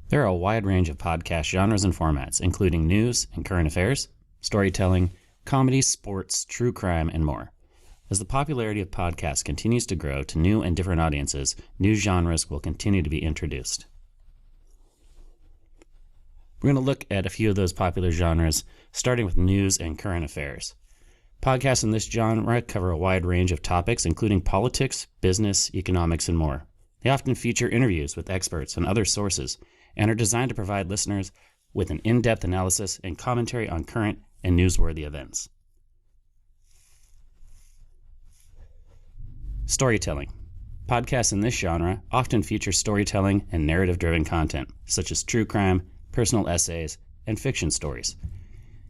There are a wide range of podcast genres and formats, including news and current affairs, storytelling, comedy, sports, true crime, and more. As the popularity of podcasts continues to grow to new and different audiences, new genres will continue to be introduced. We're going to look at a few of those popular genres, starting with news and current affairs. Podcasts in this genre cover a wide range of topics, including politics, business, economics, and more. They often feature interviews with experts and other sources, and are designed to provide listeners with an in-depth analysis and commentary on current and newsworthy events. Storytelling. Podcasts in this genre often feature storytelling and narrative-driven content, such as true crime, personal essays, and fiction stories.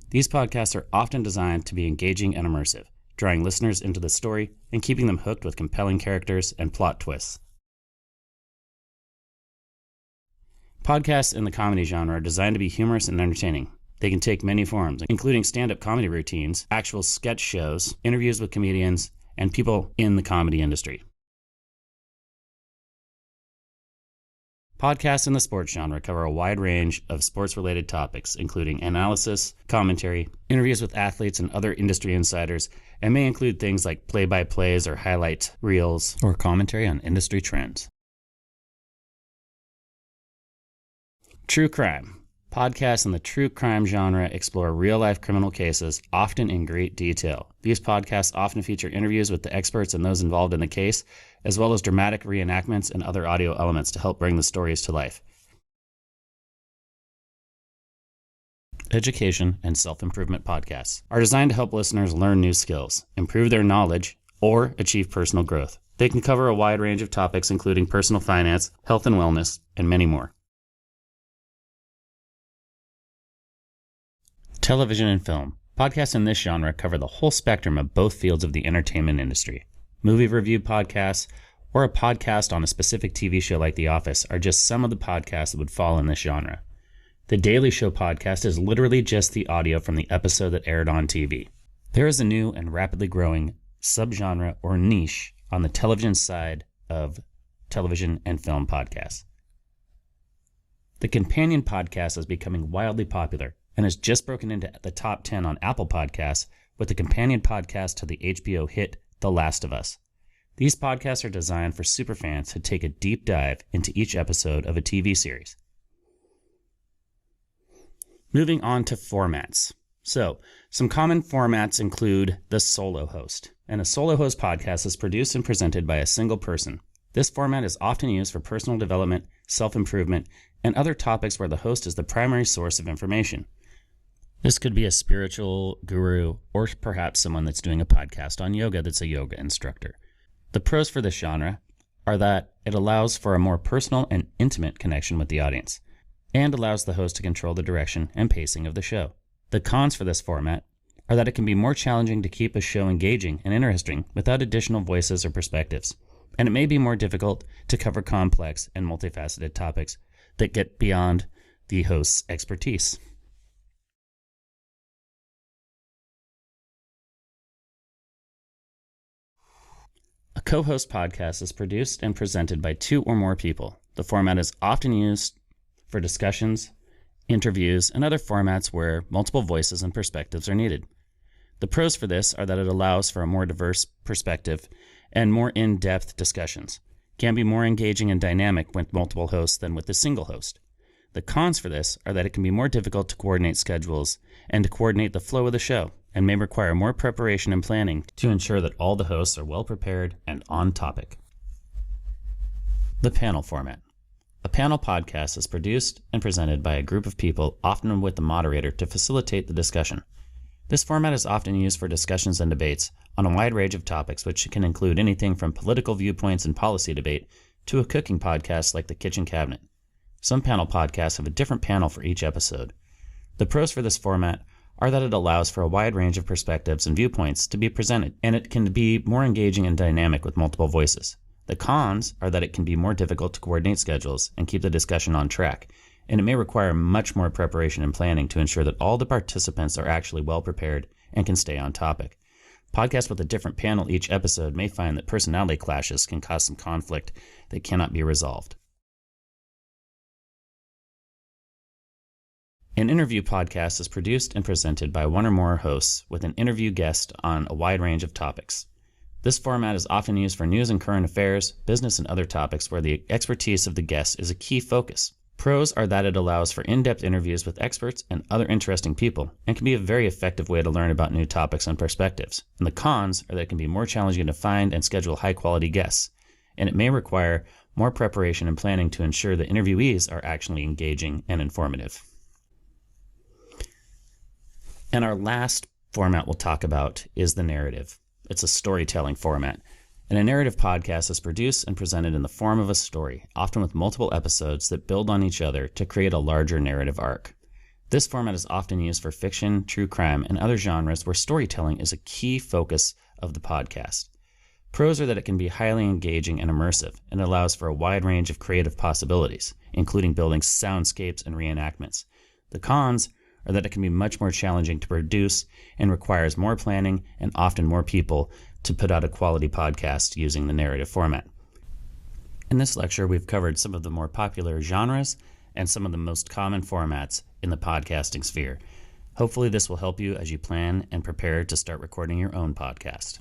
These podcasts are often designed to be engaging and immersive, drawing listeners into the story and keeping them hooked with compelling characters and plot twists. Podcasts in the comedy genre are designed to be humorous and entertaining. They can take many forms, including stand-up comedy routines, actual sketch shows, interviews with comedians, and people in the comedy industry. Podcasts in the sports genre cover a wide range of sports-related topics, including analysis, commentary, interviews with athletes and other industry insiders, and may include things like play-by-plays or highlight reels or commentary on industry trends. True crime. Podcasts in the true crime genre explore real-life criminal cases, often in great detail. These podcasts often feature interviews with the experts and those involved in the case, as well as dramatic reenactments and other audio elements to help bring the stories to life. Education and self-improvement podcasts are designed to help listeners learn new skills, improve their knowledge, or achieve personal growth. They can cover a wide range of topics, including personal finance, health and wellness, and many more. Television and film. Podcasts in this genre cover the whole spectrum of both fields of the entertainment industry. Movie review podcasts or a podcast on a specific TV show like The Office are just some of the podcasts that would fall in this genre. The Daily Show podcast is literally just the audio from the episode that aired on TV. There is a new and rapidly growing subgenre or niche on the television side of television and film podcasts. The companion podcast is becoming wildly popular and has just broken into the top 10 on Apple Podcasts with the companion podcast to the HBO hit The Last of Us. These podcasts are designed for superfans who take a deep dive into each episode of a TV series. Moving on to formats. So, some common formats include the solo host. And a solo host podcast is produced and presented by a single person. This format is often used for personal development, self-improvement, and other topics where the host is the primary source of information. This could be a spiritual guru or perhaps someone that's doing a podcast on yoga that's a yoga instructor. The pros for this genre are that it allows for a more personal and intimate connection with the audience and allows the host to control the direction and pacing of the show. The cons for this format are that it can be more challenging to keep a show engaging and interesting without additional voices or perspectives, and it may be more difficult to cover complex and multifaceted topics that get beyond the host's expertise. A co-host podcast is produced and presented by two or more people. The format is often used for discussions, interviews, and other formats where multiple voices and perspectives are needed. The pros for this are that it allows for a more diverse perspective and more in-depth discussions. It can be more engaging and dynamic with multiple hosts than with a single host. The cons for this are that it can be more difficult to coordinate schedules and to coordinate the flow of the show, and may require more preparation and planning to ensure that all the hosts are well prepared and on topic. The panel format. A panel podcast is produced and presented by a group of people, often with the moderator, to facilitate the discussion. This format is often used for discussions and debates on a wide range of topics, which can include anything from political viewpoints and policy debate to a cooking podcast like The Kitchen Cabinet. Some panel podcasts have a different panel for each episode. The pros for this format are that it allows for a wide range of perspectives and viewpoints to be presented, and it can be more engaging and dynamic with multiple voices. The cons are that it can be more difficult to coordinate schedules and keep the discussion on track, and it may require much more preparation and planning to ensure that all the participants are actually well prepared and can stay on topic. Podcasts with a different panel each episode may find that personality clashes can cause some conflict that cannot be resolved. An interview podcast is produced and presented by one or more hosts with an interview guest on a wide range of topics. This format is often used for news and current affairs, business, and other topics where the expertise of the guest is a key focus. Pros are that it allows for in-depth interviews with experts and other interesting people, and can be a very effective way to learn about new topics and perspectives. And the cons are that it can be more challenging to find and schedule high-quality guests, and it may require more preparation and planning to ensure the interviewees are actually engaging and informative. And our last format we'll talk about is the narrative. It's a storytelling format. And a narrative podcast is produced and presented in the form of a story, often with multiple episodes that build on each other to create a larger narrative arc. This format is often used for fiction, true crime, and other genres where storytelling is a key focus of the podcast. Pros are that it can be highly engaging and immersive, and allows for a wide range of creative possibilities, including building soundscapes and reenactments. The cons are that it can be much more challenging to produce and requires more planning and often more people to put out a quality podcast using the narrative format. In this lecture, we've covered some of the more popular genres and some of the most common formats in the podcasting sphere. Hopefully this will help you as you plan and prepare to start recording your own podcast.